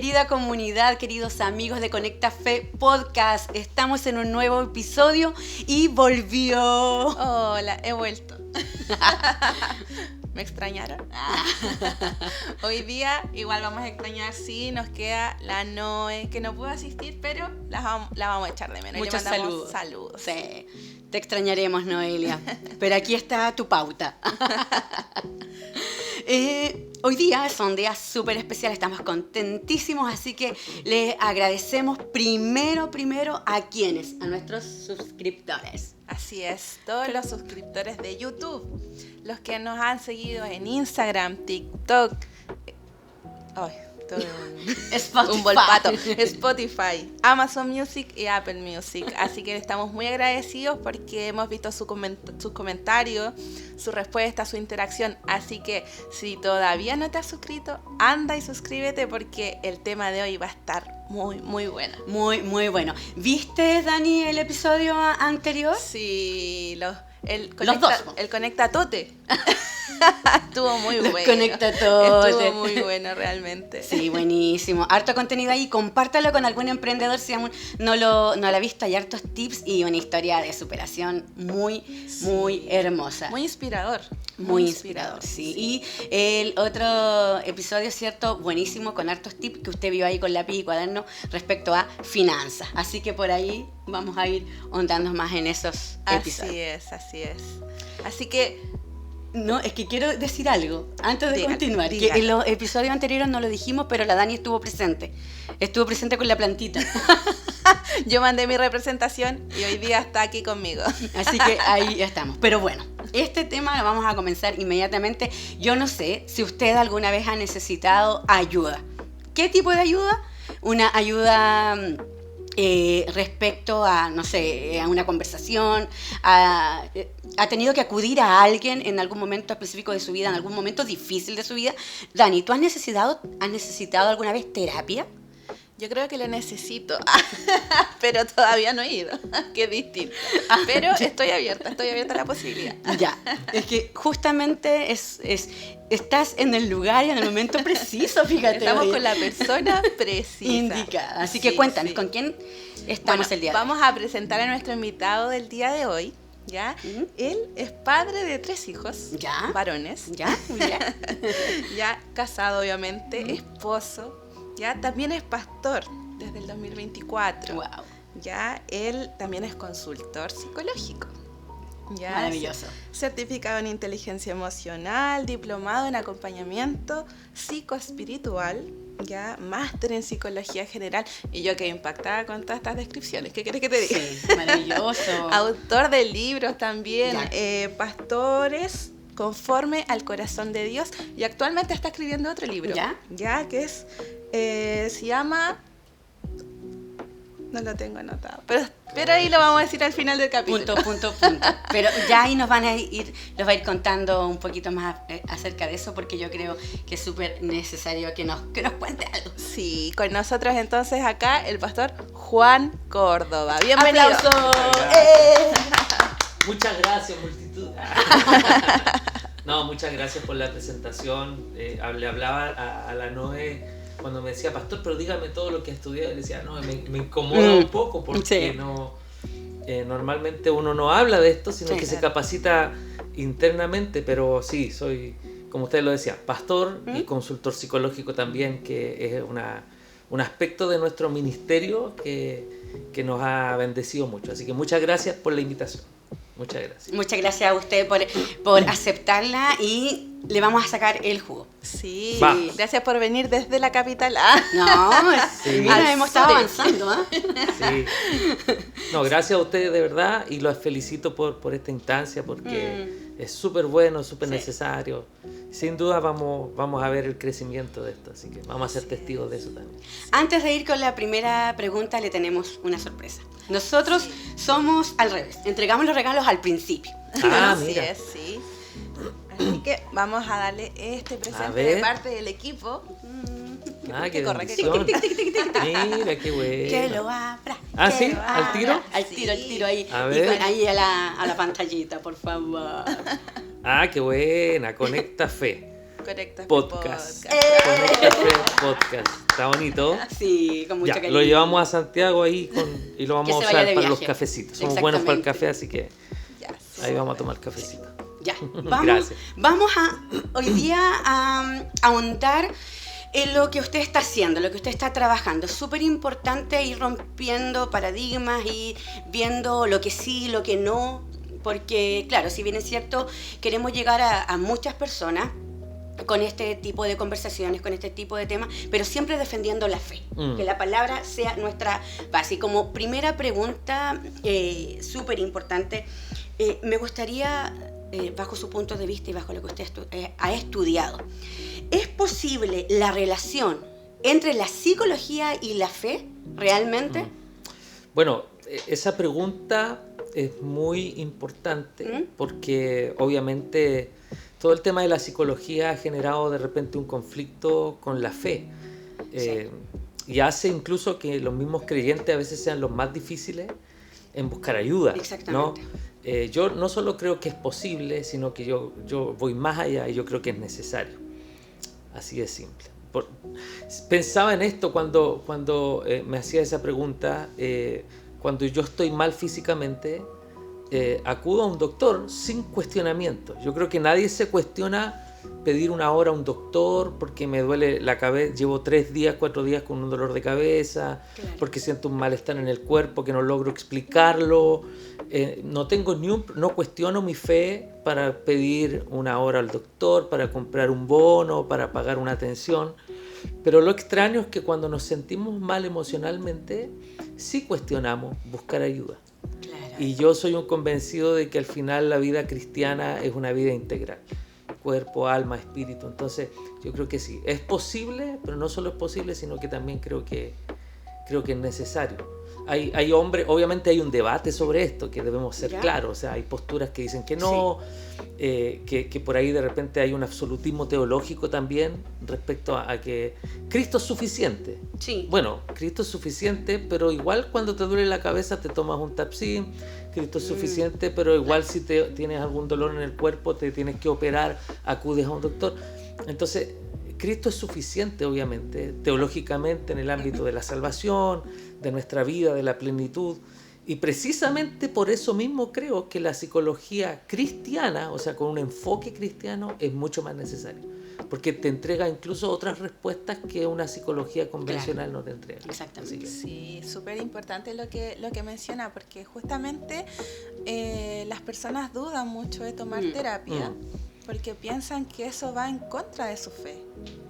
querida comunidad, queridos amigos de Conecta Fe Podcast. Estamos en un nuevo episodio y volvió. Hola, he vuelto. ¿Me extrañaron? Hoy día igual vamos a extrañar, sí, nos queda la Noe, que no pudo asistir, pero la vamos a echar de menos. Muchos le mandamos saludos. Sí, te extrañaremos, Noelia. Pero aquí está tu pauta. Hoy día son días súper especiales, estamos contentísimos, así que les agradecemos primero a quienes, a nuestros suscriptores. Así es, todos los suscriptores de YouTube, los que nos han seguido en Instagram, TikTok, un volpato, Spotify, Amazon Music y Apple Music. Así que estamos muy agradecidos porque hemos visto sus comentarios, su respuesta, su interacción. Así que si todavía no te has suscrito, anda y suscríbete porque el tema de hoy va a estar muy bueno. Muy bueno. ¿Viste, Dani, el episodio anterior? Sí, el Conecta Tote. Estuvo muy bueno. Conecta Tote. Estuvo muy bueno realmente. Sí, buenísimo. Harto contenido ahí. Compártalo con algún emprendedor si aún no lo ha visto. Hay hartos tips y una historia de superación muy hermosa. Muy inspirador. Muy inspirador, sí. Y el otro episodio, ¿cierto? Buenísimo, con hartos tips que usted vio ahí con lápiz y cuaderno respecto a finanzas. Así que por ahí vamos a ir ahondando más en esos episodios. Así es. Así que... No, es que quiero decir algo antes de continuar. Que en los episodios anteriores no lo dijimos, pero la Dani estuvo presente. Estuvo presente con la plantita. Yo mandé mi representación y hoy día está aquí conmigo. Así que ahí estamos. Pero bueno, este tema lo vamos a comenzar inmediatamente. Yo no sé si usted alguna vez ha necesitado ayuda. ¿Qué tipo de ayuda? Una ayuda... respecto a, no sé, a una conversación, ha tenido que acudir a alguien en algún momento específico de su vida, en algún momento difícil de su vida. Dani, ¿tú has necesitado alguna vez terapia? Yo creo que lo necesito, pero todavía no he ido, que es distinto. Pero estoy abierta a la posibilidad. Ya, es que justamente estás en el lugar y en el momento preciso, fíjate. Estamos con la persona precisa. Indicada. Así que cuéntanos, ¿con quién estamos el día de hoy? Vamos a presentar a nuestro invitado del día de hoy. ¿Ya? Él es padre de 3 hijos, ¿ya? Varones. ¿Ya? Muy bien. Ya casado, obviamente, esposo. Ya también es pastor desde el 2024. Wow. Ya él también es consultor psicológico. Ya, maravilloso. Certificado en inteligencia emocional, diplomado en acompañamiento psicoespiritual, ya máster en psicología general. Y yo quedé impactada con todas estas descripciones. ¿Qué quieres que te diga? Sí, maravilloso. Autor de libros también, Pastores conforme al corazón de Dios, y actualmente está escribiendo otro libro, ya que es se llama, no lo tengo anotado, pero ahí lo vamos a decir al final del capítulo. Punto. Pero ya ahí nos va a ir contando un poquito más acerca de eso, porque yo creo que es súper necesario que nos cuente algo. Sí, con nosotros entonces acá el pastor Juan Córdoba. Bienvenido. ¡Aplausos! Muchas gracias, multitud. No, muchas gracias por la presentación. Le hablaba a la Noe cuando me decía, pastor, pero dígame todo lo que he estudiado. Y le decía, no, me incomoda un poco porque normalmente uno no habla de esto, sino que se capacita internamente. Pero sí, soy, como usted lo decía, pastor y consultor psicológico también, que es un aspecto de nuestro ministerio que nos ha bendecido mucho. Así que muchas gracias por la invitación. Muchas gracias. Muchas gracias a usted por aceptarla y le vamos a sacar el jugo. Sí, gracias por venir desde la capital. Mira, hemos estado avanzando. Sí. No, gracias a ustedes de verdad y los felicito por esta instancia porque es súper bueno, súper necesario. Sin duda vamos a ver el crecimiento de esto, así que vamos a ser testigos de eso también. Antes de ir con la primera pregunta, le tenemos una sorpresa. Nosotros somos al revés, entregamos los regalos al principio. Así es, sí. Así que vamos a darle este presente de parte del equipo. Qué corre, bendición. Mira, qué bueno. Que lo abra. ¿Sí? ¿Al tiro? Al tiro ahí. A ver. Y con ahí a la pantallita, por favor. Qué buena. Conecta Fe. Conecta Podcast. Fe Conecta Fe Podcast. Está bonito. Sí, con mucho cariño. Lo llevamos a Santiago ahí y lo vamos a usar para los cafecitos. Somos buenos para el café, así que ahí vamos a tomar cafecito. Ya, vamos hoy día a ahondar en lo que usted está haciendo, lo que usted está trabajando. Es súper importante ir rompiendo paradigmas y viendo lo que sí, lo que no, porque claro, si bien es cierto, queremos llegar a muchas personas con este tipo de conversaciones, con este tipo de temas, pero siempre defendiendo la fe, que la palabra sea nuestra base. Y como primera pregunta, súper importante, me gustaría, bajo su punto de vista y bajo lo que usted ha estudiado, ¿es posible la relación entre la psicología y la fe realmente? Bueno, esa pregunta es muy importante porque obviamente todo el tema de la psicología ha generado de repente un conflicto con la fe. Y hace incluso que los mismos creyentes a veces sean los más difíciles en buscar ayuda. Exactamente. ¿No? Yo no solo creo que es posible, sino que yo voy más allá y yo creo que es necesario. Así de simple. Pensaba en esto cuando me hacía esa pregunta. Cuando yo estoy mal físicamente, acudo a un doctor sin cuestionamiento. Yo creo que nadie se cuestiona pedir una hora a un doctor porque me duele la cabeza, llevo 3 días, 4 días con un dolor de cabeza, claro, porque siento un malestar en el cuerpo que no logro explicarlo. No cuestiono mi fe para pedir una hora al doctor, para comprar un bono, para pagar una atención. Pero lo extraño es que cuando nos sentimos mal emocionalmente, sí cuestionamos buscar ayuda. Claro. Y yo soy un convencido de que al final la vida cristiana es una vida integral. Cuerpo, alma, espíritu. Entonces yo creo que sí, es posible, pero no solo es posible, sino que también creo que es necesario. Hay hombres, obviamente hay un debate sobre esto que debemos ser claros, o sea, hay posturas que dicen que no, sí, que por ahí de repente hay un absolutismo teológico también respecto a que Cristo es suficiente. Sí. Bueno, Cristo es suficiente, pero igual cuando te duele la cabeza te tomas un Tapsin. Cristo es suficiente, pero igual si tienes algún dolor en el cuerpo, te tienes que operar, acudes a un doctor. Entonces, Cristo es suficiente, obviamente, teológicamente en el ámbito de la salvación, de nuestra vida, de la plenitud. Y precisamente por eso mismo creo que la psicología cristiana, o sea, con un enfoque cristiano, es mucho más necesario. Porque te entrega incluso otras respuestas que una psicología convencional no te entrega. Exactamente. Sí, súper importante lo que menciona, porque justamente las personas dudan mucho de tomar terapia. Porque piensan que eso va en contra de su fe,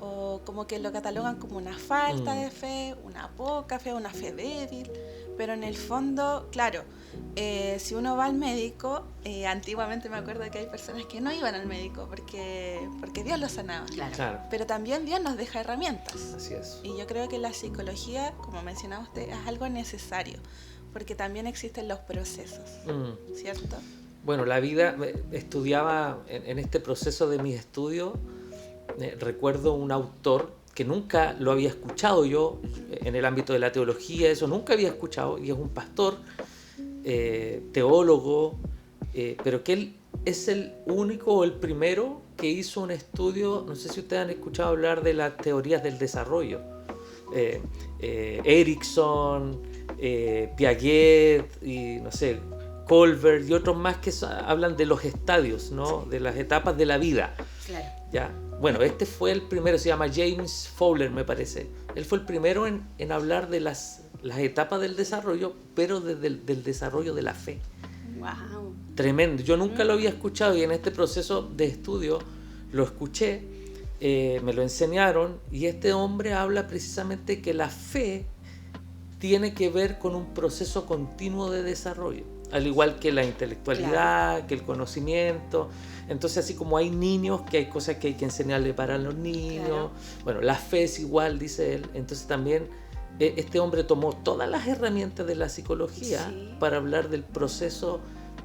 o como que lo catalogan como una falta de fe, una poca fe, una fe débil, pero en el fondo, claro, si uno va al médico, antiguamente me acuerdo que hay personas que no iban al médico porque Dios los sanaba, claro, pero también Dios nos deja herramientas. Así es. Y yo creo que la psicología, como mencionaba usted, es algo necesario, porque también existen los procesos, ¿cierto? Bueno, la vida, estudiaba en este proceso de mis estudios, recuerdo un autor que nunca lo había escuchado yo en el ámbito de la teología, eso nunca había escuchado, y es un pastor, teólogo, pero que él es el único o el primero que hizo un estudio, no sé si ustedes han escuchado hablar de las teorías del desarrollo, Erickson, Piaget y no sé, Colbert y otros más que hablan de los estadios, ¿no? De las etapas de la vida. Claro. ¿Ya? Bueno, este fue el primero, se llama James Fowler, me parece. Él fue el primero en hablar de las etapas del desarrollo, pero desde del desarrollo de la fe. Wow. Tremendo. Yo nunca lo había escuchado y en este proceso de estudio lo escuché, me lo enseñaron, y este hombre habla precisamente que la fe tiene que ver con un proceso continuo de desarrollo, al igual que la intelectualidad, claro, que el conocimiento. Entonces, así como hay niños, que hay cosas que hay que enseñarle para los niños, claro, bueno, la fe es igual, dice él. Entonces también este hombre tomó todas las herramientas de la psicología, sí, para hablar del proceso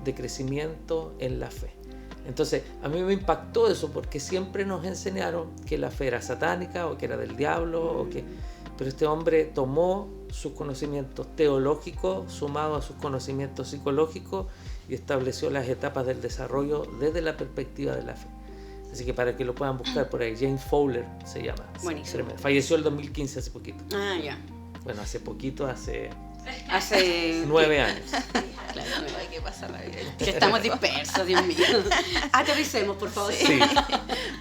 de crecimiento en la fe. Entonces, a mí me impactó eso, porque siempre nos enseñaron que la fe era satánica o que era del diablo, pero este hombre tomó sus conocimientos teológicos sumados a sus conocimientos psicológicos y estableció las etapas del desarrollo desde la perspectiva de la fe. Así que para que lo puedan buscar por ahí, James Fowler se llama. Buenísimo. Falleció el 2015, hace poquito. Ah, ya. Bueno, hace poquito, hace 9 años. Claro, Ay, qué pasa la vida. que estamos dispersos, Dios mío. Aterricemos, por favor. Sí.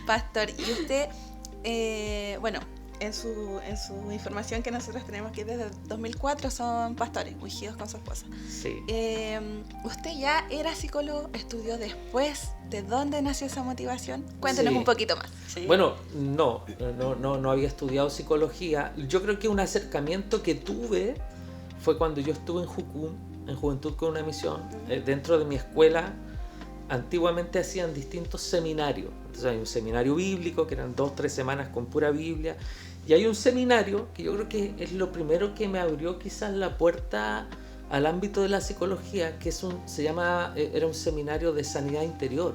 Pastor, y usted, bueno, en su información que nosotros tenemos que desde 2004 son pastores, ungidos con su esposa. Sí. ¿Usted ya era psicólogo? ¿Estudió después? ¿De dónde nació esa motivación? Cuéntenos Sí. un poquito más. Sí. Bueno, no había estudiado psicología. Yo creo que un acercamiento que tuve fue cuando yo estuve en Jucum, en Juventud con una Misión. Dentro de mi escuela, antiguamente hacían distintos seminarios. Entonces hay un seminario bíblico, que eran 2-3 semanas con pura Biblia. Y hay un seminario que yo creo que es lo primero que me abrió quizás la puerta al ámbito de la psicología, que era un seminario de sanidad interior.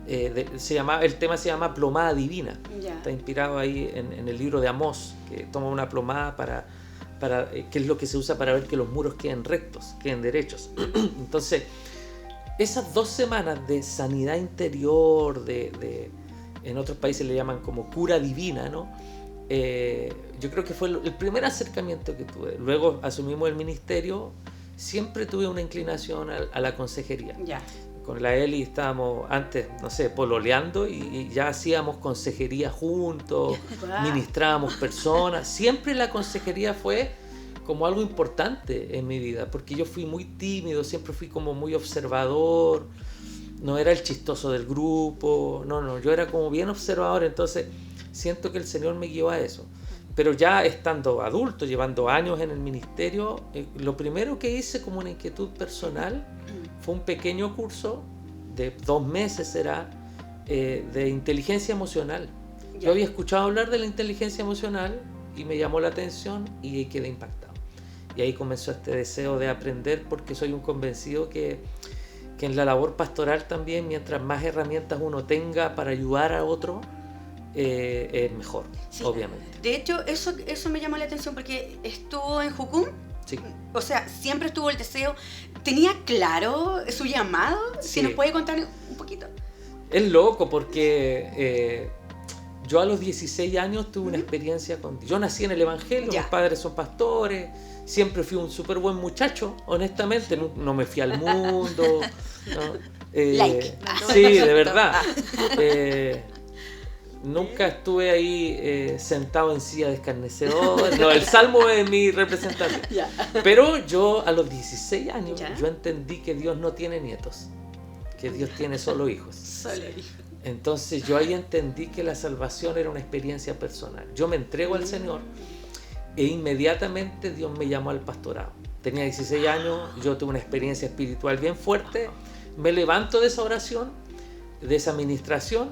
El tema se llama Plomada Divina. Ya. Está inspirado ahí en el libro de Amós, que toma una plomada para que es lo que se usa para ver que los muros queden rectos, queden derechos. Entonces, esas 2 semanas de sanidad interior, en otros países le llaman como cura divina, ¿no? Yo creo que fue el primer acercamiento que tuve. Luego asumimos el ministerio, siempre tuve una inclinación a la consejería. Ya. Con la Eli estábamos antes, no sé, pololeando y ya hacíamos consejería juntos, Wow. ministrábamos personas. Siempre la consejería fue como algo importante en mi vida, porque yo fui muy tímido, siempre fui como muy observador, no era el chistoso del grupo, yo era como bien observador, entonces siento que el Señor me guió a eso. Pero ya estando adulto, llevando años en el ministerio, lo primero que hice como una inquietud personal fue un pequeño curso de 2 meses de inteligencia emocional. Ya. Yo había escuchado hablar de la inteligencia emocional y me llamó la atención y quedé impactado. Y ahí comenzó este deseo de aprender, porque soy un convencido que en la labor pastoral también, mientras más herramientas uno tenga para ayudar a otro, es mejor, Sí. obviamente. De hecho, eso me llamó la atención porque estuvo en Jucum. Sí. O sea, siempre estuvo el deseo. ¿Tenía claro su llamado? Sí. Si nos puede contar un poquito. Es loco porque yo a los 16 años tuve una experiencia con Dios. Yo nací en el Evangelio, Ya. mis padres son pastores, siempre fui un súper buen muchacho, honestamente, no me fui al mundo. ¿No? Like. Sí, de verdad. Nunca estuve ahí sentado en silla de escarnecedor. No, el Salmo es mi representación. Ya. Pero yo a los 16 años ¿Ya? yo entendí que Dios no tiene nietos, que Dios tiene solo hijos. Solo hijo. Entonces yo ahí entendí que la salvación era una experiencia personal. Yo me entrego al Señor e inmediatamente Dios me llamó al pastorado. Tenía 16 años, yo tuve una experiencia espiritual bien fuerte, me levanto de esa oración, de esa administración,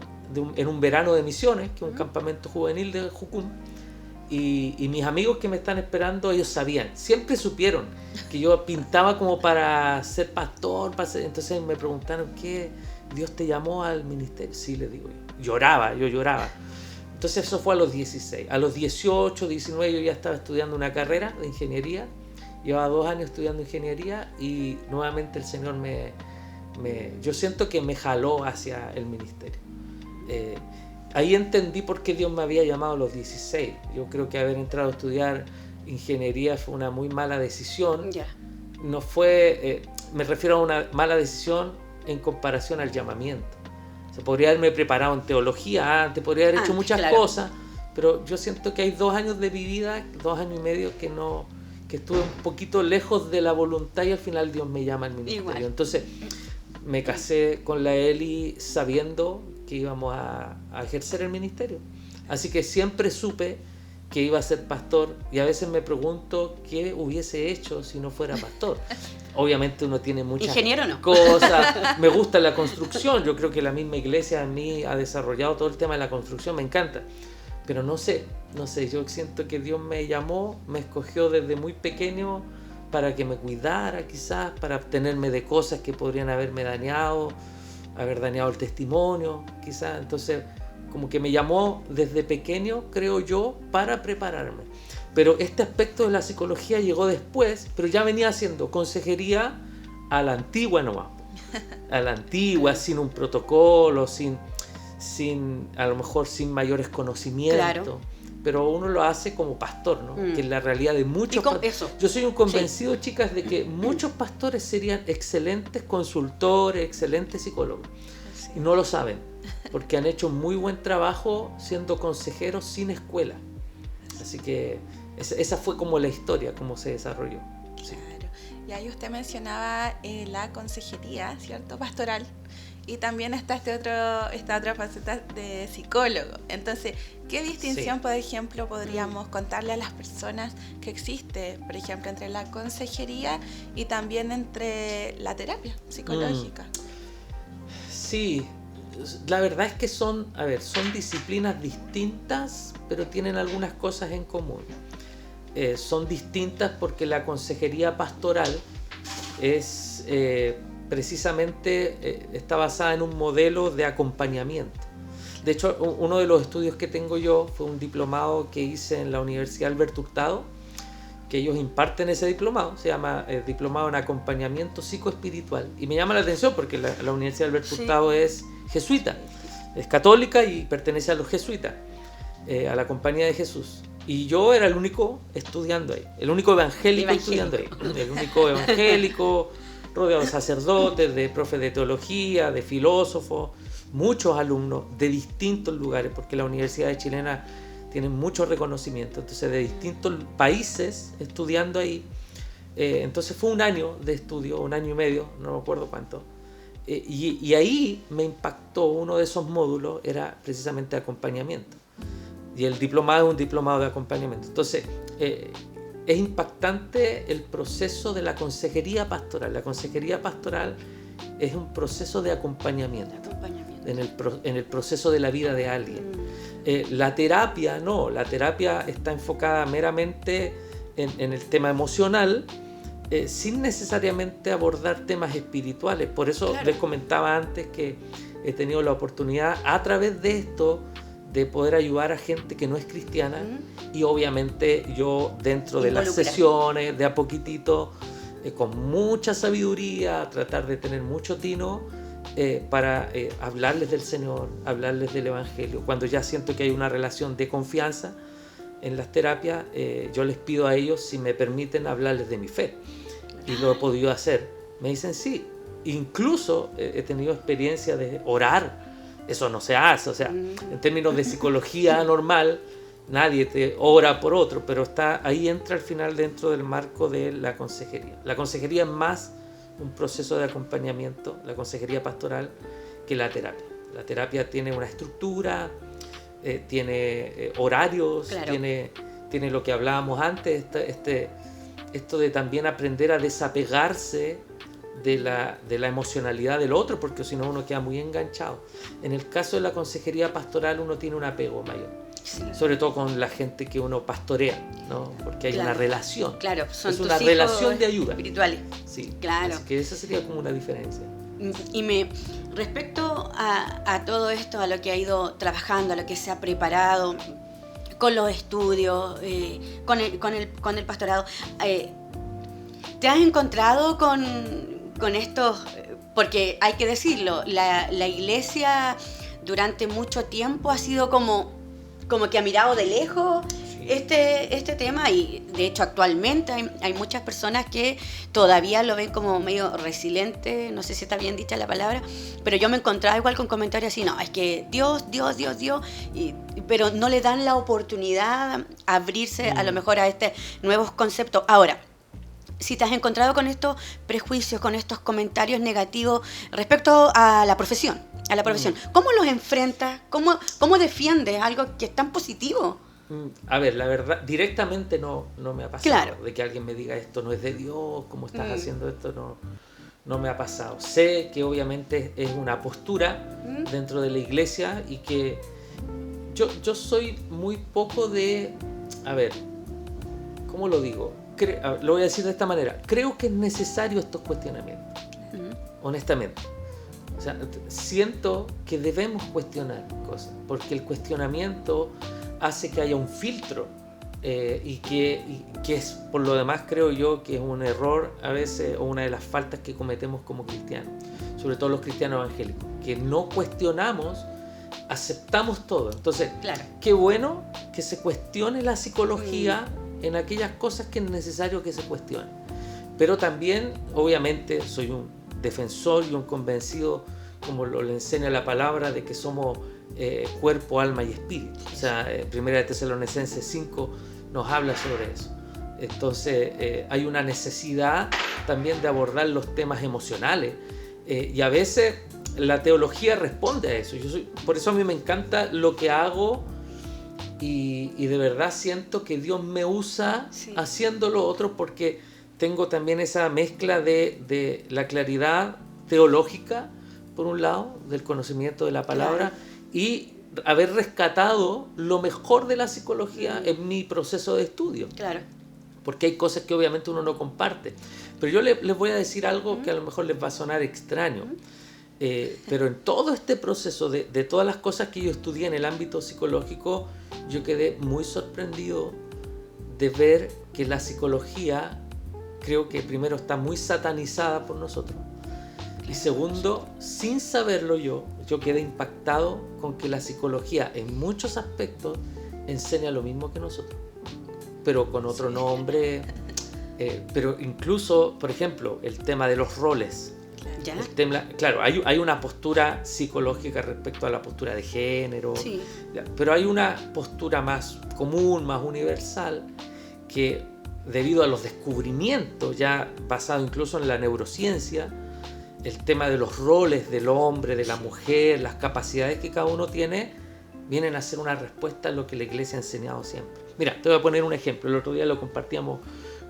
en un verano de misiones, que es un campamento juvenil de Jucum, y mis amigos que me están esperando, ellos sabían, siempre supieron que yo pintaba como para ser pastor, entonces me preguntaron, ¿qué? ¿Dios te llamó al ministerio? Sí, les digo yo. Yo lloraba. Entonces eso fue a los 16. A los 18, 19 yo ya estaba estudiando una carrera de ingeniería. Llevaba 2 años estudiando ingeniería y nuevamente el Señor yo siento que me jaló hacia el ministerio. Ahí entendí por qué Dios me había llamado a los 16. Yo creo que haber entrado a estudiar ingeniería fue una muy mala decisión. Ya. No fue, me refiero a una mala decisión en comparación al llamamiento. O sea, podría haberme preparado en teología antes, podría haber hecho muchas cosas, pero yo siento que hay 2 años de mi vida, 2 años y medio que estuve un poquito lejos de la voluntad y al final Dios me llama al ministerio. Igual. Entonces me casé con la Eli sabiendo que íbamos a ejercer el ministerio. Así que siempre supe que iba a ser pastor y a veces me pregunto qué hubiese hecho si no fuera pastor. Obviamente uno tiene muchas ¿Ingeniero no? cosas, me gusta la construcción, yo creo que la misma iglesia a mí ha desarrollado todo el tema de la construcción, me encanta, pero no sé, yo siento que Dios me llamó, me escogió desde muy pequeño para que me cuidara quizás, para abstenerme de cosas que podrían haber dañado el testimonio quizás, entonces como que me llamó desde pequeño, creo yo, para prepararme. Pero este aspecto de la psicología llegó después, pero ya venía haciendo consejería a la antigua nomás. A la antigua, sin un protocolo, sin a lo mejor sin mayores conocimientos. Claro. Pero uno lo hace como pastor, ¿no? Que es la realidad de muchos pastores. Yo soy un convencido, sí, chicas, de que muchos pastores serían excelentes consultores, excelentes psicólogos. Sí. Y no lo saben, porque han hecho muy buen trabajo siendo consejeros sin escuela. Así que esa fue como la historia, cómo se desarrolló. Sí. Claro. Y ahí usted mencionaba la consejería, ¿cierto? Pastoral. Y también está esta otra faceta de psicólogo. Entonces, ¿qué distinción, sí, por ejemplo, podríamos contarle a las personas que existe, por ejemplo, entre la consejería y también entre la terapia psicológica? Sí, la verdad es que son disciplinas distintas, pero tienen algunas cosas en común. Son distintas porque la consejería pastoral es... precisamente está basada en un modelo de acompañamiento. De hecho, uno de los estudios que tengo yo fue un diplomado que hice en la Universidad Alberto Hurtado, que ellos imparten ese diplomado, se llama Diplomado en Acompañamiento Psicoespiritual. Y me llama la atención porque la Universidad Alberto Hurtado, sí, es jesuita, es católica y pertenece a los jesuitas, a la Compañía de Jesús. Y yo era el único estudiando ahí, el único evangélico estudiando ahí, el único evangélico, rodeado de sacerdotes, de profes de teología, de filósofos, muchos alumnos de distintos lugares, porque la Universidad Chilena tiene mucho reconocimiento, entonces de distintos países estudiando ahí. Entonces fue un año de estudio, 1 año y medio, no me acuerdo cuánto. Y ahí me impactó, uno de esos módulos era precisamente acompañamiento. Y el diplomado es un diplomado de acompañamiento. Entonces, es impactante el proceso de la consejería pastoral. La consejería pastoral es un proceso de acompañamiento. En el proceso de la vida de alguien. La terapia no, la terapia está enfocada meramente en el tema emocional, sin necesariamente abordar temas espirituales. Por eso, claro, les comentaba antes que he tenido la oportunidad a través de esto de poder ayudar a gente que no es cristiana, y obviamente yo dentro de las sesiones de a poquitito, con mucha sabiduría, tratar de tener mucho tino para hablarles del Señor, hablarles del Evangelio. Cuando ya siento que hay una relación de confianza en las terapias, yo les pido a ellos si me permiten hablarles de mi fe, y lo he podido hacer. Me dicen sí, incluso he tenido experiencia de orar. Eso no se hace, o sea, en términos de psicología normal, nadie te ora por otro, pero ahí entra al final dentro del marco de la consejería. La consejería es más un proceso de acompañamiento, la consejería pastoral, que la terapia. La terapia tiene una estructura, tiene horarios, claro, tiene lo que hablábamos antes, esto de también aprender a desapegarse de la emocionalidad del otro, porque si no uno queda muy enganchado. En el caso de la consejería pastoral uno tiene un apego mayor, sí, sobre todo con la gente que uno pastorea, ¿no? Porque hay, claro, una relación, claro, son es una relación de ayuda espirituales, sí, claro. Así que esa sería como una diferencia. Y respecto a todo esto, a lo que ha ido trabajando, a lo que se ha preparado con los estudios, con el pastorado, ¿te has encontrado con estos? Porque hay que decirlo, la iglesia durante mucho tiempo ha sido como que ha mirado de lejos, sí, este tema, y de hecho actualmente hay muchas personas que todavía lo ven como medio resiliente, no sé si está bien dicha la palabra, pero yo me encontraba igual con comentarios así, no, es que Dios, pero no le dan la oportunidad a abrirse a lo mejor a estos nuevos conceptos. Ahora, si te has encontrado con estos prejuicios, con estos comentarios negativos respecto a la profesión, ¿cómo los enfrentas? ¿Cómo defiendes algo que es tan positivo? A ver, la verdad, directamente no me ha pasado, claro, de que alguien me diga esto no es de Dios, ¿cómo estás haciendo esto? No me ha pasado. Sé que obviamente es una postura dentro de la iglesia, y que yo soy muy poco de... A ver, ¿cómo lo digo? Lo voy a decir de esta manera. Creo que es necesario estos cuestionamientos, honestamente. O sea, siento que debemos cuestionar cosas, porque el cuestionamiento hace que haya un filtro, y que es, por lo demás, creo yo que es un error a veces, o una de las faltas que cometemos como cristianos, sobre todo los cristianos evangélicos, que no cuestionamos aceptamos todo. Entonces, Claro. qué bueno que se cuestione la psicología en aquellas cosas que es necesario que se cuestionen. Pero también, obviamente, soy un defensor y un convencido, como lo le enseña la palabra, de que somos cuerpo, alma y espíritu. O sea, Primera de Tesalonicenses 5 nos habla sobre eso. Entonces, hay una necesidad también de abordar los temas emocionales. Y a veces la teología responde a eso. Por eso a mí me encanta lo que hago y de verdad siento que Dios me usa haciendo lo otro, porque tengo también esa mezcla de la claridad teológica, por un lado, del conocimiento de la palabra, y haber rescatado lo mejor de la psicología en mi proceso de estudio. Claro. Porque hay cosas que obviamente uno no comparte. Pero yo les voy a decir algo que a lo mejor les va a sonar extraño. Pero en todo este proceso de todas las cosas que yo estudié en el ámbito psicológico, yo quedé muy sorprendido de ver que la psicología, creo que primero está muy satanizada por nosotros. Y segundo, sin saberlo yo quedé impactado con que la psicología en muchos aspectos enseña lo mismo que nosotros, pero con otro nombre. Pero incluso, por ejemplo, el tema de los roles. ¿Ya? Claro, hay una postura psicológica respecto a la postura de género, Sí. pero hay una postura más común, más universal, que debido a los descubrimientos ya basados incluso en la neurociencia, el tema de los roles del hombre, de la mujer, las capacidades que cada uno tiene, vienen a ser una respuesta a lo que la Iglesia ha enseñado siempre. Mira, te voy a poner un ejemplo. El otro día lo compartíamos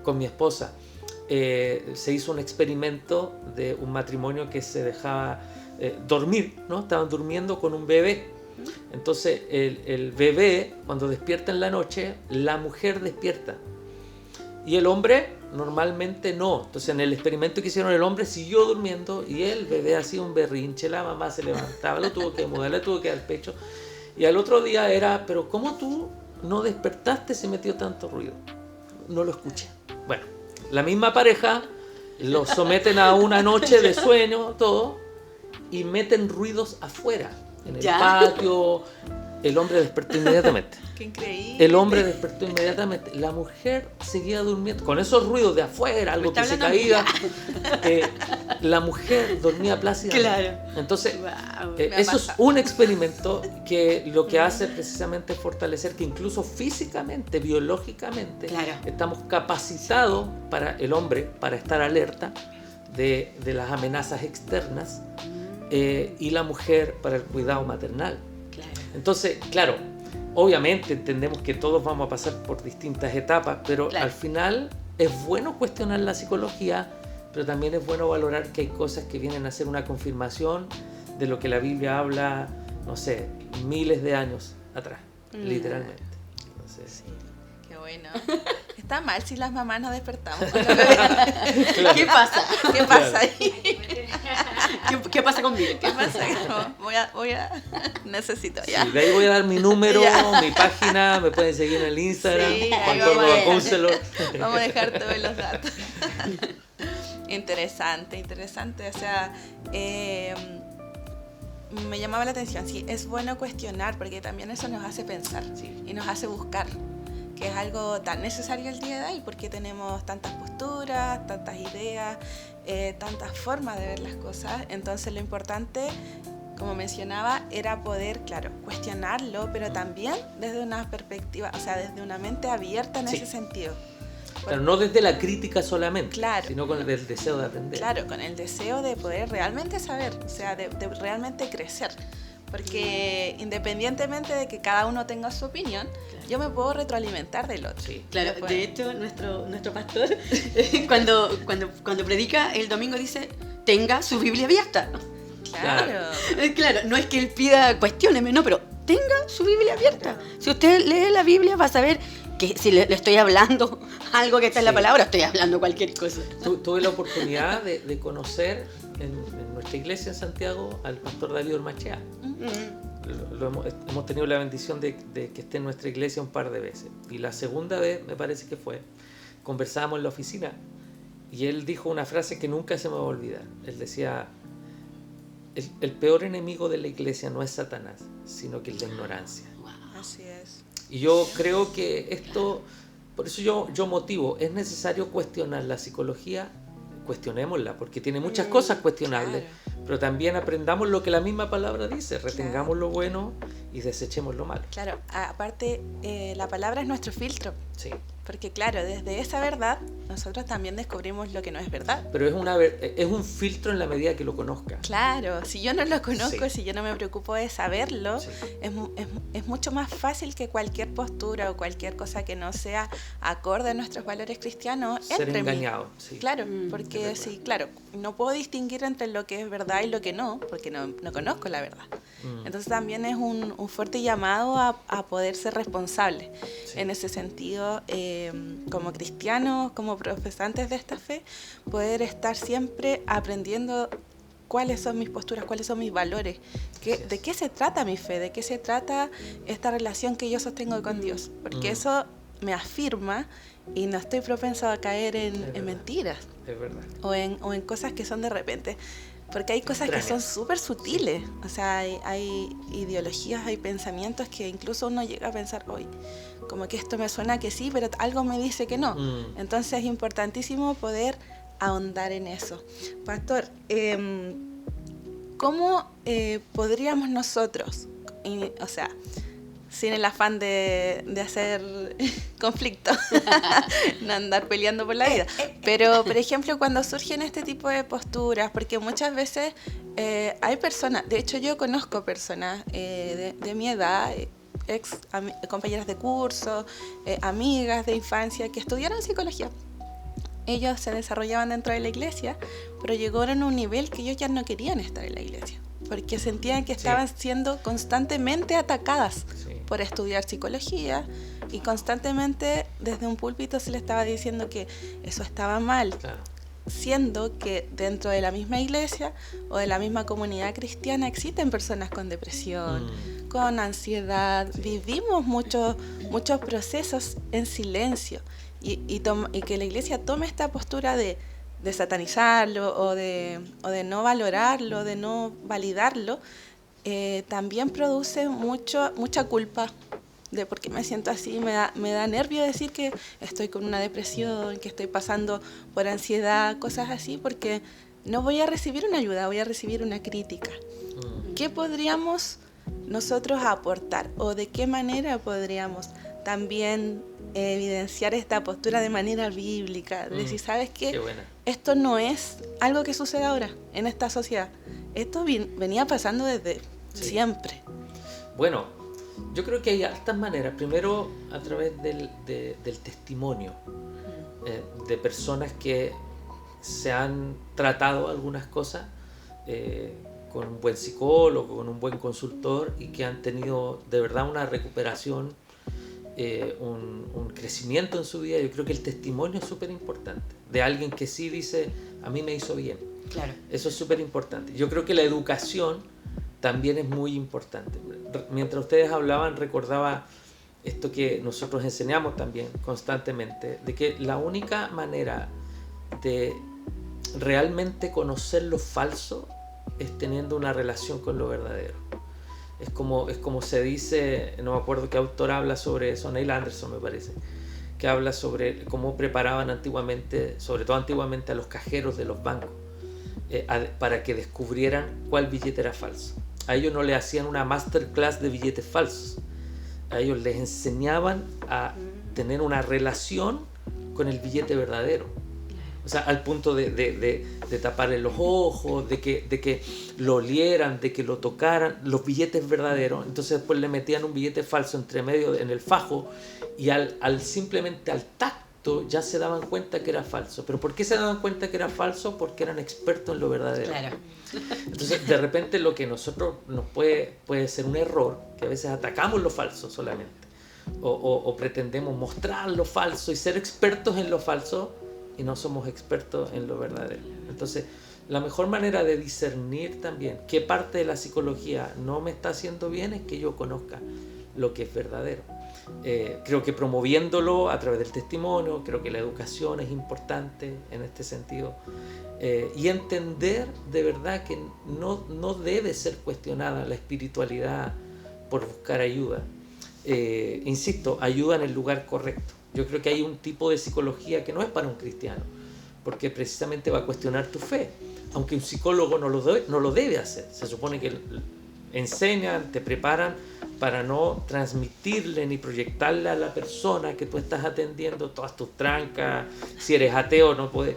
con mi esposa. Se hizo un experimento de un matrimonio que se dejaba dormir, ¿no? Estaban durmiendo con un bebé. Entonces el bebé, cuando despierta en la noche, la mujer despierta y el hombre normalmente no. Entonces en el experimento que hicieron, el hombre siguió durmiendo y el bebé hacía un berrinche, la mamá se levantaba, lo tuvo que mudar, le tuvo que dar pecho, y al otro día era: pero ¿cómo tú no despertaste si metió tanto ruido? No lo escuché. Bueno, la misma pareja lo someten a una noche de sueño, todo, y meten ruidos afuera, en el patio. El hombre despertó inmediatamente. ¡Qué increíble! El hombre despertó inmediatamente. La mujer seguía durmiendo con esos ruidos de afuera, algo que se caía. La mujer dormía plácidamente. Claro. Entonces, Wow. eso es un experimento que lo que hace precisamente es fortalecer que incluso físicamente, biológicamente, estamos capacitados para el hombre, para estar alerta de las amenazas externas, y la mujer para el cuidado maternal. Entonces, claro, obviamente entendemos que todos vamos a pasar por distintas etapas, pero al final es bueno cuestionar la psicología, pero también es bueno valorar que hay cosas que vienen a ser una confirmación de lo que la Biblia habla, no sé, miles de años atrás, literalmente. Entonces, qué bueno. Está mal si las mamás nos despertamos. claro. ¿Qué pasa? ¿Qué pasa ahí? ¿Qué pasa conmigo? ¿Qué pasa? No, voy a necesito ya. Sí, de ahí voy a dar mi número, mi página, me pueden seguir en el Instagram, Sí, Juan Córdoba Counselor. Vamos a dejar todos los datos. Interesante. O sea, me llamaba la atención. Sí, es bueno cuestionar, porque también eso nos hace pensar y nos hace buscar, que es algo tan necesario el día de hoy, porque tenemos tantas posturas, tantas ideas, tantas formas de ver las cosas. Entonces lo importante, como mencionaba, era poder, claro, cuestionarlo, pero también desde una perspectiva, o sea, desde una mente abierta en ese sentido. Claro, no desde la crítica solamente, claro, sino con el deseo de aprender. Claro, con el deseo de poder realmente saber, o sea, de realmente crecer. Porque independientemente de que cada uno tenga su opinión, yo me puedo retroalimentar del otro. Sí. Claro, de hecho, nuestro pastor, cuando predica el domingo, dice: tenga su Biblia abierta. Claro, no es que él pida cuestióneme, no, pero tenga su Biblia abierta. Si usted lee la Biblia, va a saber que si le estoy hablando algo que está en la palabra, estoy hablando cualquier cosa. Tuve la oportunidad de conocer en nuestra iglesia en Santiago al pastor David Ormachea. Hemos tenido la bendición de que esté en nuestra iglesia un par de veces. Y la segunda vez, me parece que fue, conversábamos en la oficina y él dijo una frase que nunca se me va a olvidar. Él decía: el peor enemigo de la iglesia no es Satanás, sino que es la ignorancia. Wow. Así es. Y yo creo que esto, por eso yo motivo, es necesario cuestionar la psicología, cuestionémosla, porque tiene muchas cosas cuestionables, claro. pero también aprendamos lo que la misma palabra dice, retengamos lo bueno y desechemos lo malo. Claro, aparte la palabra es nuestro filtro. Sí. Porque claro, desde esa verdad nosotros también descubrimos lo que no es verdad. Pero es un filtro en la medida que lo conozca. Claro, si yo no lo conozco, Sí. si yo no me preocupo de saberlo, Sí. es mucho más fácil que cualquier postura o cualquier cosa que no sea acorde a nuestros valores cristianos Ser entre en mí. engañado. Sí. Claro, es porque verdad. sí, claro, no puedo distinguir entre lo que es verdad y lo que no, porque no conozco la verdad. Entonces también es un fuerte llamado a poder ser responsable. Sí. En ese sentido, como cristianos, como profesantes de esta fe, poder estar siempre aprendiendo cuáles son mis posturas, cuáles son mis valores, de qué se trata mi fe, de qué se trata esta relación que yo sostengo con Dios, porque eso me afirma y no estoy propenso a caer en mentiras Es verdad. o en cosas que son de repente. Porque hay cosas que son súper sutiles, o sea, hay ideologías, hay pensamientos que incluso uno llega a pensar, hoy como que esto me suena que sí, pero algo me dice que no. Entonces es importantísimo poder ahondar en eso. Pastor, ¿cómo podríamos nosotros, o sea, sin el afán de hacer conflicto, no andar peleando por la vida, pero por ejemplo cuando surgen este tipo de posturas, porque muchas veces hay personas, de hecho yo conozco personas de mi edad, compañeras de curso, amigas de infancia que estudiaron psicología. Ellos se desarrollaban dentro de la iglesia, pero llegaron a un nivel que ellos ya no querían estar en la iglesia, porque sentían que estaban siendo constantemente atacadas por estudiar psicología, y constantemente desde un púlpito se les estaba diciendo que eso estaba mal, Claro. siendo que dentro de la misma iglesia o de la misma comunidad cristiana existen personas con depresión, con ansiedad, vivimos muchos procesos en silencio, y que la iglesia tome esta postura de satanizarlo o de no valorarlo, de no validarlo, también produce mucha culpa de por qué me siento así. Me da nervio decir que estoy con una depresión, que estoy pasando por ansiedad, cosas así, porque no voy a recibir una ayuda, voy a recibir una crítica. ¿Qué podríamos nosotros aportar, o de qué manera podríamos también evidenciar esta postura de manera bíblica? De decir, ¿sabes qué? Qué buena. Esto no es algo que sucede ahora en esta sociedad. Esto venía pasando desde siempre. Bueno, yo creo que hay altas maneras. Primero, a través del testimonio de personas que se han tratado algunas cosas con un buen psicólogo, con un buen consultor, y que han tenido de verdad una recuperación, un crecimiento en su vida. Yo creo que el testimonio es súper importante, de alguien que sí dice, a mí me hizo bien. Claro. Eso es súper importante. Yo creo que la educación también es muy importante. Mientras ustedes hablaban, recordaba esto que nosotros enseñamos también constantemente, de que la única manera de realmente conocer lo falso es teniendo una relación con lo verdadero. Es como se dice, no me acuerdo qué autor habla sobre eso, Neil Anderson me parece, que habla sobre cómo preparaban antiguamente, sobre todo antiguamente, a los cajeros de los bancos para que descubrieran cuál billete era falso. A ellos no le hacían una masterclass de billetes falsos, a ellos les enseñaban a tener una relación con el billete verdadero. O sea, al punto de taparle los ojos, de que lo olieran, de que lo tocaran, los billetes verdaderos. Entonces después le metían un billete falso entre medio en el fajo, y simplemente al tacto ya se daban cuenta que era falso. ¿Pero por qué se daban cuenta que era falso? Porque eran expertos en lo verdadero. Claro. Entonces de repente lo que nosotros nos puede ser un error, que a veces atacamos lo falso solamente, o pretendemos mostrar lo falso y ser expertos en lo falso, y no somos expertos en lo verdadero. Entonces, la mejor manera de discernir también qué parte de la psicología no me está haciendo bien es que yo conozca lo que es verdadero. Creo que promoviéndolo a través del testimonio, creo que la educación es importante en este sentido. Y entender de verdad que no debe ser cuestionada la espiritualidad por buscar ayuda. Insisto, ayuda en el lugar correcto. Yo creo que hay un tipo de psicología que no es para un cristiano, porque precisamente va a cuestionar tu fe, aunque un psicólogo no lo debe hacer. Se supone que enseñan, te preparan para no transmitirle ni proyectarle a la persona que tú estás atendiendo todas tus trancas. Si eres ateo no puedes,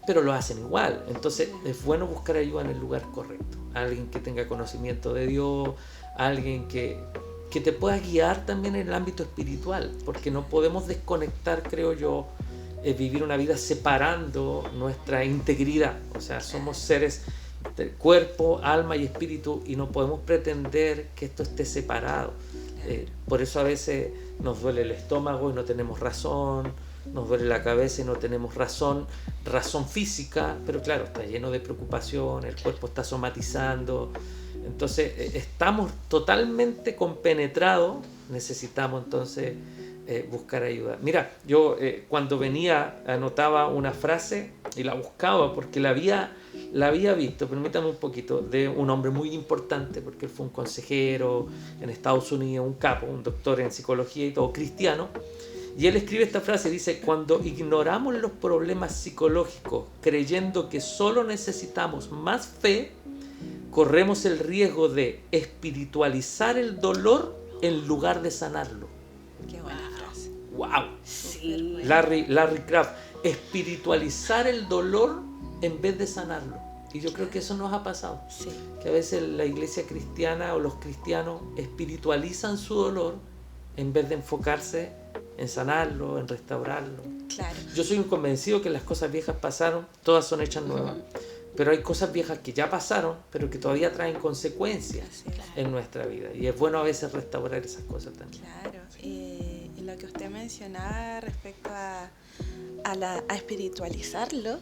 pero lo hacen igual. Entonces es bueno buscar ayuda en el lugar correcto, alguien que tenga conocimiento de Dios, alguien que te pueda guiar también en el ámbito espiritual, porque no podemos desconectar, creo yo, vivir una vida separando nuestra integridad. O sea, somos seres de cuerpo, alma y espíritu, y no podemos pretender que esto esté separado. Por eso a veces nos duele el estómago y no tenemos razón, nos duele la cabeza y no tenemos razón física, pero claro, está lleno de preocupación, el cuerpo está somatizando. Entonces estamos totalmente compenetrados, necesitamos entonces buscar ayuda. Mira, yo cuando venía anotaba una frase y la buscaba porque la había visto, permítame un poquito, de un hombre muy importante, porque él fue un consejero en Estados Unidos, un capo, un doctor en psicología y todo, cristiano. Y él escribe esta frase, dice: cuando ignoramos los problemas psicológicos creyendo que solo necesitamos más fe, corremos el riesgo de espiritualizar el dolor en lugar de sanarlo. Qué buena frase. ¡Wow! Sí. Larry Craft. Espiritualizar el dolor en vez de sanarlo. Y yo creo que eso nos ha pasado. Sí. Que a veces la iglesia cristiana o los cristianos espiritualizan su dolor en vez de enfocarse en sanarlo, en restaurarlo. Claro. Yo soy un convencido que las cosas viejas pasaron, todas son hechas nuevas. Pero hay cosas viejas que ya pasaron, pero que todavía traen consecuencias en nuestra vida. Y es bueno a veces restaurar esas cosas también. Claro. Y lo que usted mencionaba respecto a espiritualizarlo,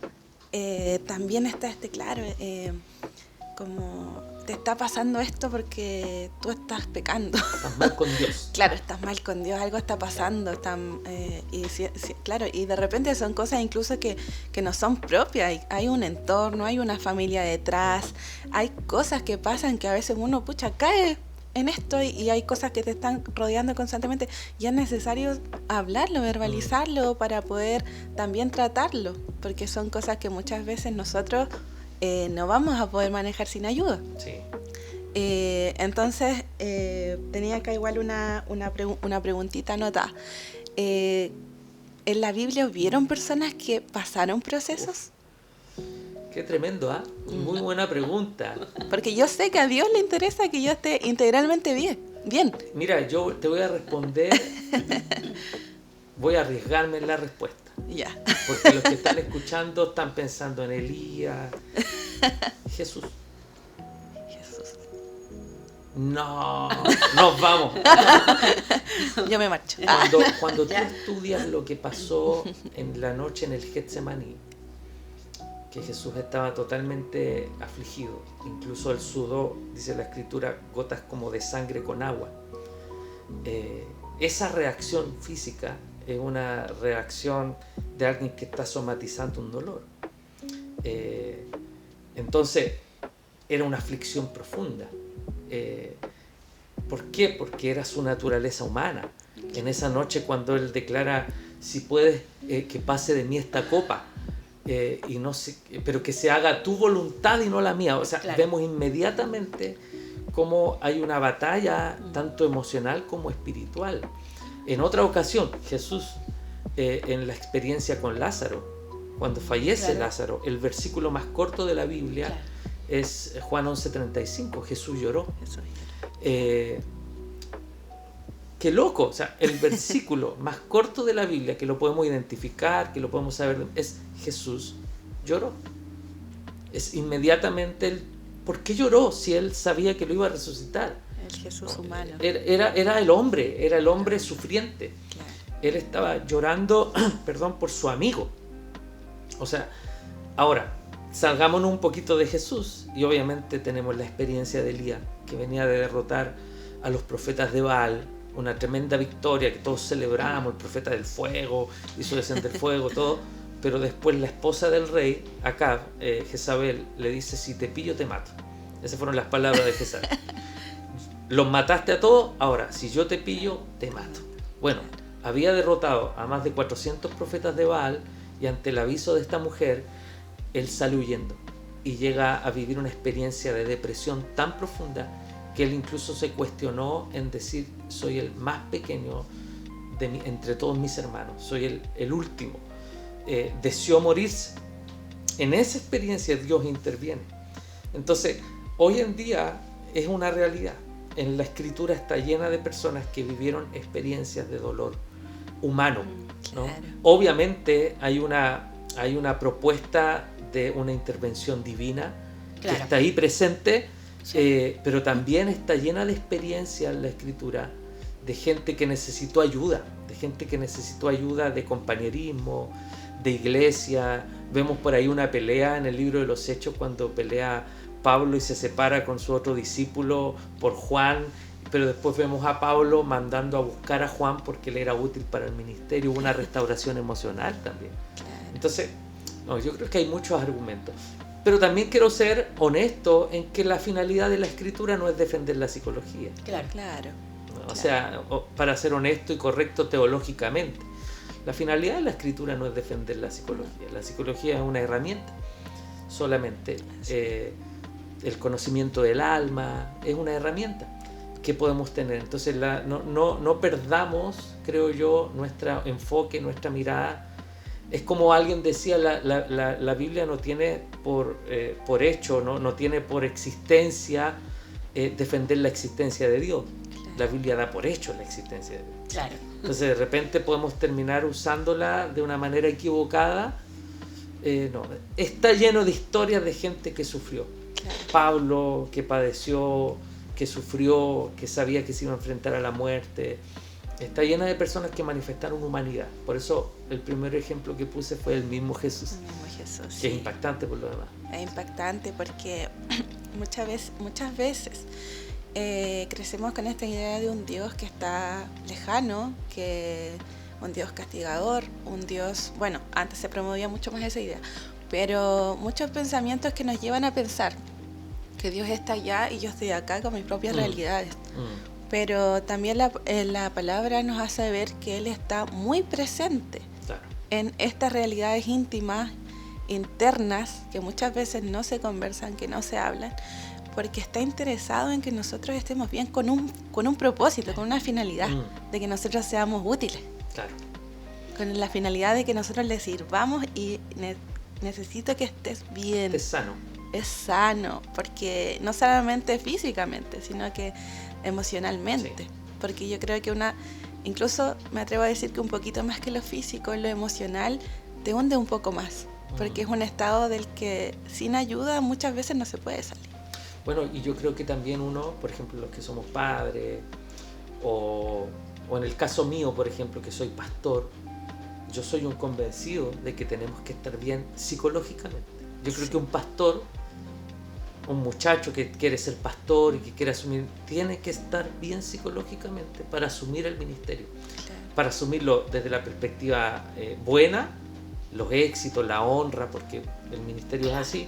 también está claro, como te está pasando esto porque tú estás pecando. Estás mal con Dios. Claro, estás mal con Dios, algo está pasando. Claro, y de repente son cosas incluso que no son propias. Hay un entorno, hay una familia detrás, hay cosas que pasan que a veces uno, cae en esto y hay cosas que te están rodeando constantemente. Y es necesario hablarlo, verbalizarlo para poder también tratarlo, porque son cosas que muchas veces nosotros no vamos a poder manejar sin ayuda. Sí. Entonces, tenía acá igual una preguntita anotada. ¿En la Biblia hubieron personas que pasaron procesos? Qué tremendo, ¿ah? Muy buena pregunta. Porque yo sé que a Dios le interesa que yo esté integralmente bien. Mira, yo te voy a responder, voy a arriesgarme en la respuesta. Ya. Porque los que están escuchando están pensando en Elías. Jesús. No, nos vamos. Yo me marcho. Cuando tú estudias lo que pasó en la noche en el Getsemaní, que Jesús estaba totalmente afligido, incluso él sudó, dice la escritura, gotas como de sangre con agua. Esa reacción física es una reacción de alguien que está somatizando un dolor. Entonces, era una aflicción profunda. ¿Por qué? Porque era su naturaleza humana. En esa noche cuando él declara: si puedes que pase de mí esta copa, y no sé, pero que se haga tu voluntad y no la mía. O sea, vemos inmediatamente cómo hay una batalla tanto emocional como espiritual. En otra ocasión, Jesús, en la experiencia con Lázaro, cuando fallece Lázaro, el versículo más corto de la Biblia es Juan 11:35. Jesús lloró. Qué loco, o sea, el versículo más corto de la Biblia que lo podemos identificar, que lo podemos saber, es Jesús lloró. Es inmediatamente ¿por qué lloró si él sabía que lo iba a resucitar? El Jesús humano. Era el hombre sufriente. Claro. Él estaba llorando, por su amigo. O sea, ahora, salgámonos un poquito de Jesús y obviamente tenemos la experiencia de Elías, que venía de derrotar a los profetas de Baal, una tremenda victoria, que todos celebramos, el profeta del fuego, hizo descender fuego, todo, pero después la esposa del rey, Acab, Jezabel, le dice, si te pillo te mato. Esas fueron las palabras de Jezabel. Los mataste a todos, ahora, si yo te pillo, te mato. Bueno, había derrotado a más de 400 profetas de Baal, y ante el aviso de esta mujer, él sale huyendo y llega a vivir una experiencia de depresión tan profunda que él incluso se cuestionó en decir, soy el más pequeño entre todos mis hermanos, soy el último. Deseó morirse. En esa experiencia Dios interviene. Entonces, hoy en día es una realidad. En la Escritura está llena de personas que vivieron experiencias de dolor humano, ¿no? Claro. Obviamente hay una propuesta de una intervención divina, claro, que está ahí presente, sí, pero también está llena de experiencias en la Escritura de gente que necesitó ayuda, de compañerismo, de iglesia. Vemos por ahí una pelea en el libro de los Hechos cuando pelea Pablo y se separa con su otro discípulo por Juan, pero después vemos a Pablo mandando a buscar a Juan porque él era útil para el ministerio. Hubo una restauración emocional también. Entonces, no, yo creo que hay muchos argumentos, pero también quiero ser honesto en que la finalidad de la Escritura no es defender la psicología. Claro. O sea, para ser honesto y correcto teológicamente, la finalidad de la Escritura no es defender la psicología. La psicología es una herramienta solamente. El conocimiento del alma es una herramienta que podemos tener. Entonces no perdamos, creo yo, nuestro enfoque, nuestra mirada. Es como alguien decía, la Biblia no tiene por hecho, no tiene por existencia defender la existencia de Dios. La Biblia da por hecho la existencia de Dios. claro. Entonces de repente podemos terminar usándola de una manera equivocada. No, está lleno de historias de gente que sufrió. Claro. Pablo, que padeció, que sufrió, que sabía que se iba a enfrentar a la muerte. Está llena de personas que manifestaron humanidad. Por eso el primer ejemplo que puse fue el mismo Jesús. Jesús, que es impactante por lo demás. Es impactante porque muchas veces crecemos con esta idea de un Dios que está lejano, que un Dios castigador, un Dios... Bueno, antes se promovía mucho más esa idea, pero muchos pensamientos que nos llevan a pensar que Dios está allá y yo estoy acá con mis propias realidades. Pero también la palabra nos hace ver que Él está muy presente, claro, en estas realidades íntimas, internas, que muchas veces no se conversan, que no se hablan, porque está interesado en que nosotros estemos bien con un propósito, con una finalidad, de que nosotros seamos útiles. Claro. Con la finalidad de que nosotros le sirvamos y necesito que estés bien. Estés sano. Es sano, porque no solamente físicamente, sino que emocionalmente. Sí. Porque yo creo que incluso me atrevo a decir que un poquito más que lo físico, lo emocional te hunde un poco más, porque es un estado del que sin ayuda muchas veces no se puede salir. Bueno, y yo creo que también uno, por ejemplo, los que somos padres, o en el caso mío, por ejemplo, que soy pastor, yo soy un convencido de que tenemos que estar bien psicológicamente. Yo creo que un pastor, un muchacho que quiere ser pastor y que quiere asumir, tiene que estar bien psicológicamente para asumir el ministerio. Claro. Para asumirlo desde la perspectiva buena, los éxitos, la honra, porque el ministerio es así,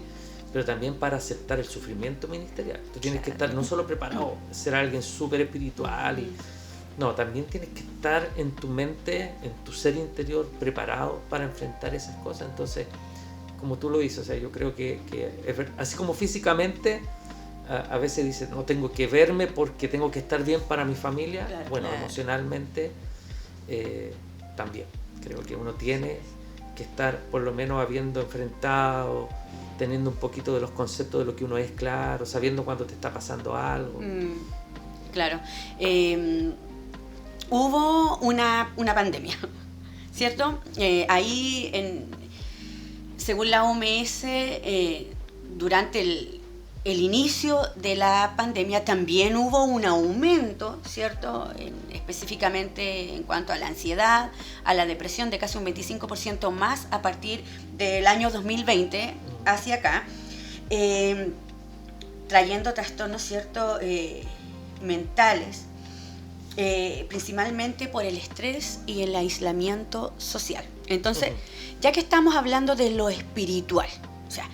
pero también para aceptar el sufrimiento ministerial. Tú tienes que estar no solo preparado, ser alguien súper espiritual, no, también tienes que estar en tu mente, en tu ser interior, preparado para enfrentar esas cosas. Entonces, como tú lo dices, o sea, yo creo que así como físicamente a veces dices, no, tengo que verme porque tengo que estar bien para mi familia, claro, bueno, claro, emocionalmente también creo que uno tiene que estar por lo menos habiendo enfrentado, teniendo un poquito de los conceptos de lo que uno es, claro, sabiendo cuando te está pasando algo. Claro. Hubo una pandemia, ¿cierto? Ahí, según la OMS, durante el inicio de la pandemia también hubo un aumento, ¿cierto? Específicamente en cuanto a la ansiedad, a la depresión, de casi un 25% más a partir del año 2020 hacia acá, trayendo trastornos, ¿cierto? Mentales. principalmente por el estrés y el aislamiento social. Entonces, ya que estamos hablando de lo espiritual, o sea,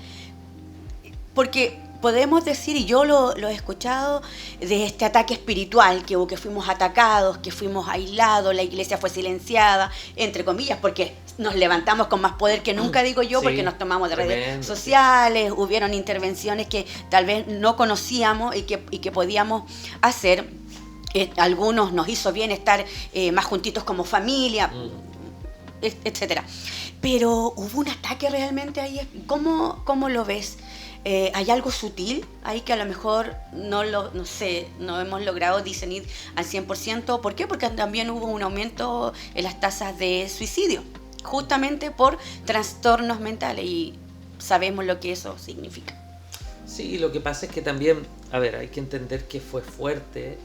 porque podemos decir, y yo lo he escuchado, de este ataque espiritual que hubo, que fuimos atacados, que fuimos aislados, la iglesia fue silenciada, entre comillas, porque nos levantamos con más poder que nunca, digo yo, porque nos tomamos de redes sociales, hubieron intervenciones que tal vez no conocíamos y que podíamos hacer. Algunos nos hizo bien estar más juntitos como familia, etcétera. Pero hubo un ataque realmente ahí. ¿Cómo lo ves? ¿Hay algo sutil ahí que a lo mejor no hemos logrado discernir al 100%? ¿Por qué? Porque también hubo un aumento en las tasas de suicidio, justamente por trastornos mentales, y sabemos lo que eso significa. Sí, lo que pasa es que también, hay que entender que fue fuerte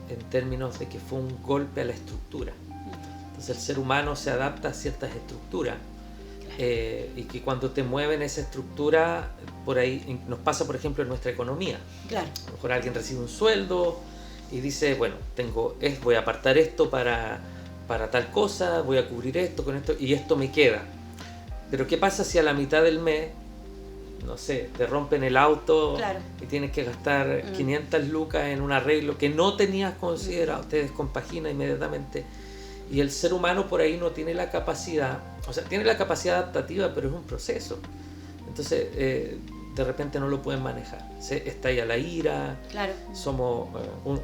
en términos de que fue un golpe a la estructura. Entonces el ser humano se adapta a ciertas estructuras. Y que cuando te mueven esa estructura, por ahí nos pasa, por ejemplo, en nuestra economía. Claro. A lo mejor alguien recibe un sueldo y dice, bueno, voy a apartar esto para tal cosa, voy a cubrir esto con esto y esto me queda. Pero ¿qué pasa si a la mitad del mes, no sé, te rompen el auto y tienes que gastar 500 lucas en un arreglo que no tenías considerado? Te descompagina inmediatamente. Y el ser humano por ahí no tiene la capacidad, tiene la capacidad adaptativa, pero es un proceso. Entonces, de repente no lo pueden manejar. Se estalla la ira. Claro. Somos,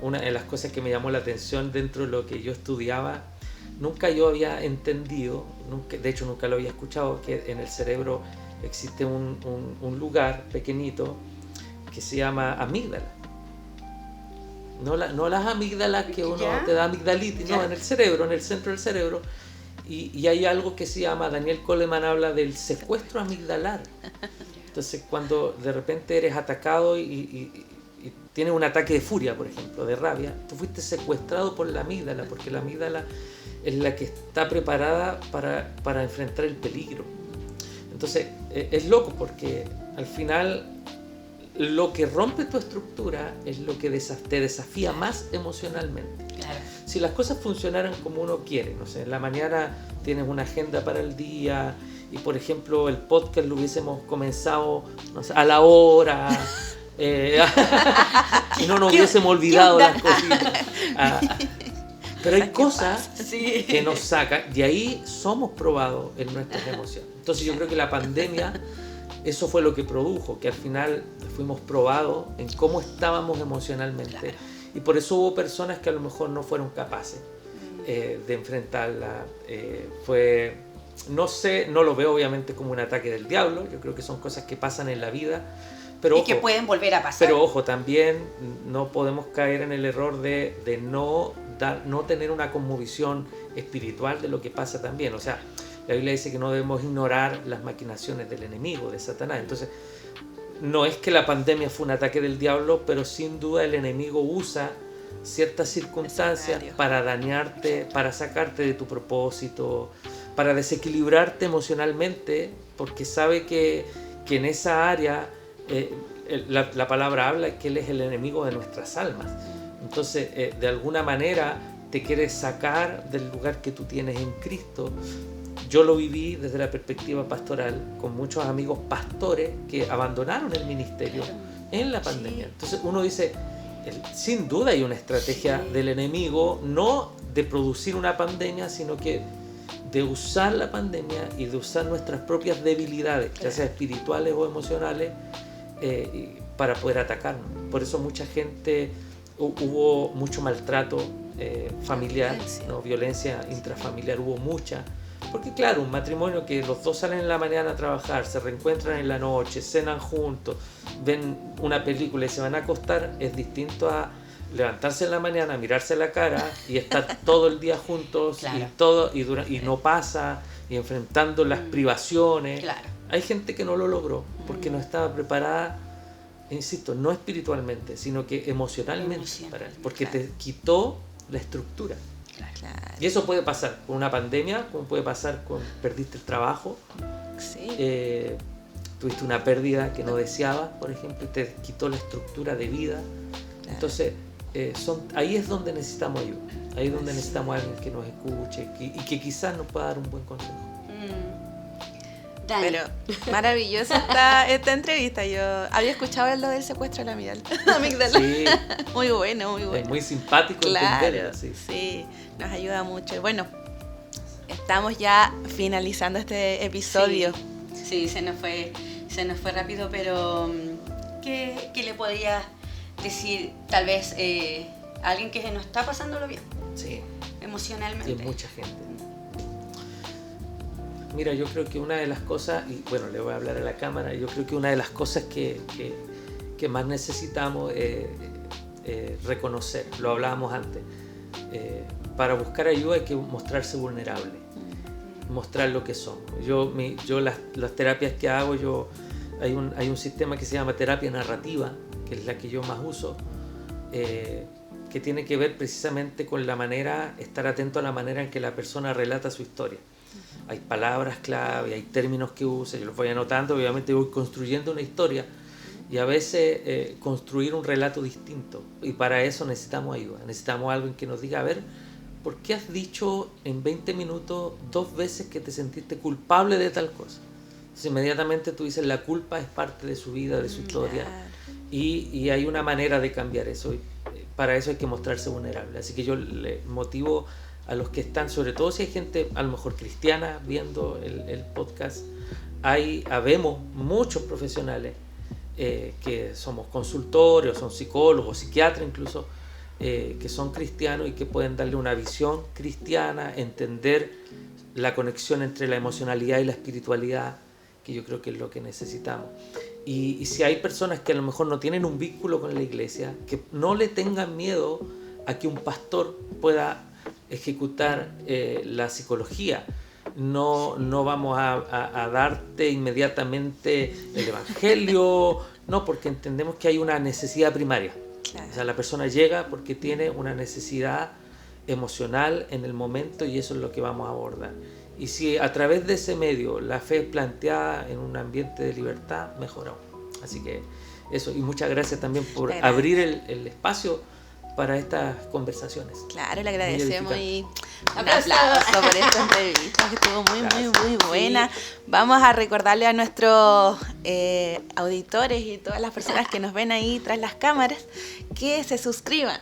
una de las cosas que me llamó la atención dentro de lo que yo estudiaba, nunca yo había entendido, de hecho nunca lo había escuchado, que en el cerebro existe un lugar pequeñito que se llama amígdala. No las amígdalas que uno te da amigdalitis, no, en el cerebro, en el centro del cerebro. Y hay algo que se llama, Daniel Coleman habla del secuestro amigdalar. Entonces, cuando de repente eres atacado y tienes un ataque de furia, por ejemplo, de rabia, tú fuiste secuestrado por la amígdala, porque la amígdala es la que está preparada para enfrentar el peligro. Entonces, es loco, porque al final lo que rompe tu estructura es lo que te desafía más emocionalmente. Claro. Si las cosas funcionaran como uno quiere, no sé, en la mañana tienes una agenda para el día y, por ejemplo, el podcast lo hubiésemos comenzado, no sé, a la hora y no nos hubiésemos olvidado las cositas. Pero hay cosas que nos sacan y ahí somos probados en nuestras emociones. Entonces yo creo que la pandemia, eso fue lo que produjo, que al final fuimos probados en cómo estábamos emocionalmente. Claro. Y por eso hubo personas que a lo mejor no fueron capaces de enfrentarla. No lo veo obviamente como un ataque del diablo, yo creo que son cosas que pasan en la vida. Pero, y que pueden volver a pasar. Pero ojo, también no podemos caer en el error de no tener una cosmovisión espiritual de lo que pasa también. O sea, la Biblia dice que no debemos ignorar las maquinaciones del enemigo, de Satanás. Entonces, no es que la pandemia fue un ataque del diablo, pero sin duda el enemigo usa ciertas circunstancias para dañarte, para sacarte de tu propósito, para desequilibrarte emocionalmente, porque sabe que en esa área la palabra habla que Él es el enemigo de nuestras almas. Entonces, de alguna manera te quiere sacar del lugar que tú tienes en Cristo. Yo lo viví desde la perspectiva pastoral con muchos amigos pastores que abandonaron el ministerio en la pandemia. Entonces uno dice, sin duda hay una estrategia del enemigo, no de producir una pandemia, sino que de usar la pandemia y de usar nuestras propias debilidades, ya sea espirituales o emocionales, para poder atacarnos. Por eso mucha gente, hubo mucho maltrato familiar, ¿no? Violencia intrafamiliar hubo mucha. Porque claro, un matrimonio que los dos salen en la mañana a trabajar, se reencuentran en la noche, cenan juntos, ven una película y se van a acostar, es distinto a levantarse en la mañana, mirarse a la cara y estar todo el día juntos. Claro. y no pasa, y enfrentando las privaciones. Claro. Hay gente que no lo logró porque no estaba preparada, insisto, no espiritualmente, sino que emocionalmente. Porque te quitó la estructura. Claro. Y eso puede pasar con una pandemia, como puede pasar con perdiste el trabajo, tuviste una pérdida que no deseabas, por ejemplo, y te quitó la estructura de vida. Entonces, ahí es donde necesitamos ayuda. Ahí es donde necesitamos a alguien que nos escuche y que quizás nos pueda dar un buen consejo. Pero maravillosa esta entrevista. Yo había escuchado lo del secuestro de la amígdala. Sí. Muy bueno. Es muy simpático, claro, entenderlo. Sí, nos ayuda mucho. Y bueno, estamos ya finalizando este episodio. Sí, se nos fue rápido, pero ¿qué le podrías decir tal vez a alguien que no está pasándolo bien? Sí. Emocionalmente. Hay mucha gente. Mira, yo creo que una de las cosas, y bueno, le voy a hablar a la cámara, yo creo que una de las cosas que más necesitamos es reconocer, lo hablábamos antes, para buscar ayuda hay que mostrarse vulnerable, mostrar lo que somos. Yo las terapias que hago, hay un sistema que se llama terapia narrativa, que es la que yo más uso, que tiene que ver precisamente con estar atento a la manera en que la persona relata su historia. Hay palabras clave, hay términos que usa, yo los voy anotando, obviamente voy construyendo una historia y a veces construir un relato distinto. Y para eso necesitamos ayuda, necesitamos alguien que nos diga, a ver, ¿por qué has dicho en 20 minutos 2 veces que te sentiste culpable de tal cosa? Entonces inmediatamente tú dices, la culpa es parte de su vida, de su historia, y hay una manera de cambiar eso. Y para eso hay que mostrarse vulnerable. Así que yo le motivo a los que están, sobre todo si hay gente a lo mejor cristiana viendo el podcast, habemos muchos profesionales que somos consultores, o son psicólogos, psiquiatras incluso, que son cristianos y que pueden darle una visión cristiana, entender la conexión entre la emocionalidad y la espiritualidad, que yo creo que es lo que necesitamos. Y si hay personas que a lo mejor no tienen un vínculo con la iglesia, que no le tengan miedo a que un pastor pueda ejecutar la psicología. No vamos a darte inmediatamente el evangelio, no, porque entendemos que hay una necesidad primaria. Claro. O sea, la persona llega porque tiene una necesidad emocional en el momento y eso es lo que vamos a abordar. Y si a través de ese medio la fe es planteada en un ambiente de libertad, mejor aún. Así que eso, y muchas gracias también por abrir el espacio para estas conversaciones. Claro, le agradecemos y un aplauso por esta entrevista que estuvo muy buena. Sí. Vamos a recordarle a nuestros auditores y todas las personas que nos ven ahí tras las cámaras que se suscriban.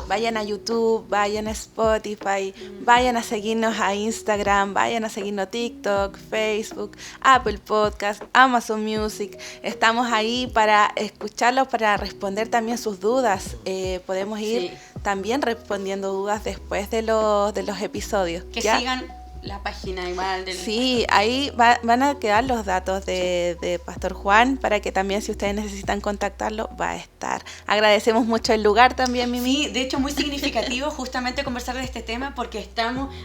Vayan a YouTube, vayan a Spotify, vayan a seguirnos a Instagram, vayan a seguirnos a TikTok, Facebook, Apple Podcast, Amazon Music. Estamos ahí para escucharlos, para responder también sus dudas. Podemos ir también respondiendo dudas después de los episodios. Que sigan la página igual del pastor. Ahí van a quedar los datos de Pastor Juan para que también si ustedes necesitan contactarlo va a estar. Agradecemos mucho el lugar también, Mimi. Sí, de hecho muy significativo justamente conversar de este tema porque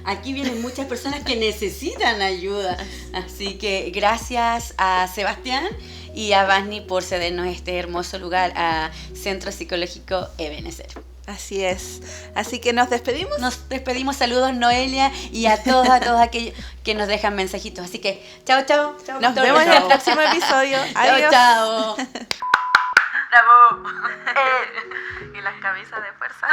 aquí vienen muchas personas que necesitan ayuda. Así que gracias a Sebastián y a Basni por cedernos este hermoso lugar a Centro Psicológico Ebenezer. Así es. Así que nos despedimos. Nos despedimos. Saludos, Noelia, y a todos aquellos que nos dejan mensajitos. Así que, chao. Nos vemos en el próximo episodio. Adiós. Chao. Bravo. Y las camisas de fuerza.